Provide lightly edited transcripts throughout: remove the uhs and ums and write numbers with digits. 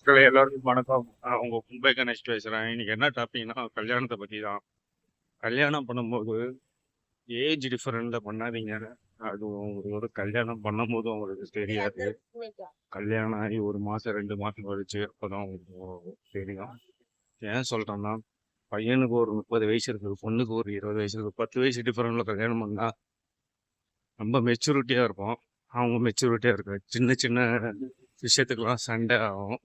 எல்லாருக்கும் வணக்கம். உங்க மும்பை கணேஷ் பேசுறேன். இன்னைக்கு என்ன டாபிக்னா கல்யாணத்தை பத்தி தான். கல்யாணம் பண்ணும்போது ஏஜ் டிஃபரெண்ட்ல பண்ணாதீங்க. அது ஒரு கல்யாணம் பண்ணும்போது உங்களுக்கு தெரியாது. கல்யாணம் ஆகி 1 மாசம் 2 மாசம் கழிச்சு அப்பதான் உங்களுக்கு தெரியும். ஏன் சொல்றேன்னா, பையனுக்கு ஒரு 30 வயசு இருக்குது, பொண்ணுக்கு ஒரு 20 வயசு இருக்குது. 10 வயசு டிஃபரெண்ட்ல கல்யாணம் பண்ணா ரொம்ப மெச்சூரிட்டியா இருப்போம். அவங்க மெச்சூரிட்டியா இருக்காது. சின்ன சின்ன விஷயத்துக்கெல்லாம் சண்டை ஆகும்.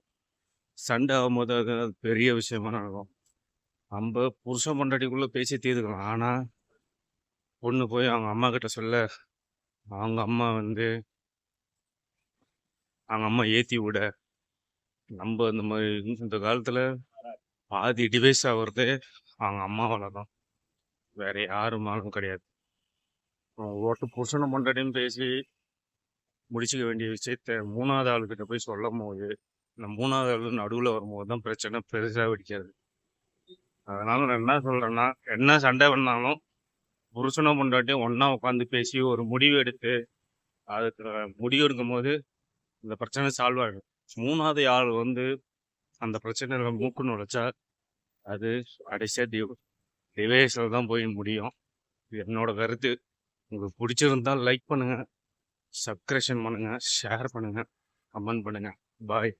சண்டை ஆகும்போது அது பெரிய விஷயமா நடக்கும். நம்ம புருஷன் பொண்டாட்டிக்குள்ள பேசி தீர்த்துக்கலாம். ஆனா பொண்ணு போய் அவங்க அம்மா கிட்ட சொல்ல, அவங்க அம்மா அவங்க அம்மா ஏத்தி விட, நம்ம இந்த மாதிரி இந்த காலத்துல பாதி டிவைஸ் ஆகுறதே அவங்க அம்மாவால தான். வேற யாருமாலும் கிடையாது. ஒருத்த புருஷனை பொண்டாட்டின்னு பேசி முடிச்சுக்க வேண்டிய விஷயத்த 3வது ஆளுகிட்ட போய் சொல்லும் போது, இந்த 3வது ஆளு நடுவுல வரும்போது தான் பிரச்சனை பெருசா வெடிக்காது. அதனால நான் என்ன சொல்றேன்னா, என்ன சண்டை பண்ணாலும் புருஷனும் பொண்டாட்டியும் ஒண்ணா உட்காந்து பேசி ஒரு முடிவு எடுத்து, அதுக்கு முடிவு எடுக்கும் போது இந்த பிரச்சனை சால்வ் ஆகிடும். 3வது ஆள் அந்த பிரச்சனையில மூக்கு நுழைச்சா அது கடைசியா டிவைஸ்ல தான் போய் முடியும். இது என்னோட கருத்து. உங்களுக்கு பிடிச்சிருந்தா லைக் பண்ணுங்க, சப்ஸ்கிரிப்ஷன் பண்ணுங்க, ஷேர் பண்ணுங்க, கமெண்ட் பண்ணுங்க. பாய்.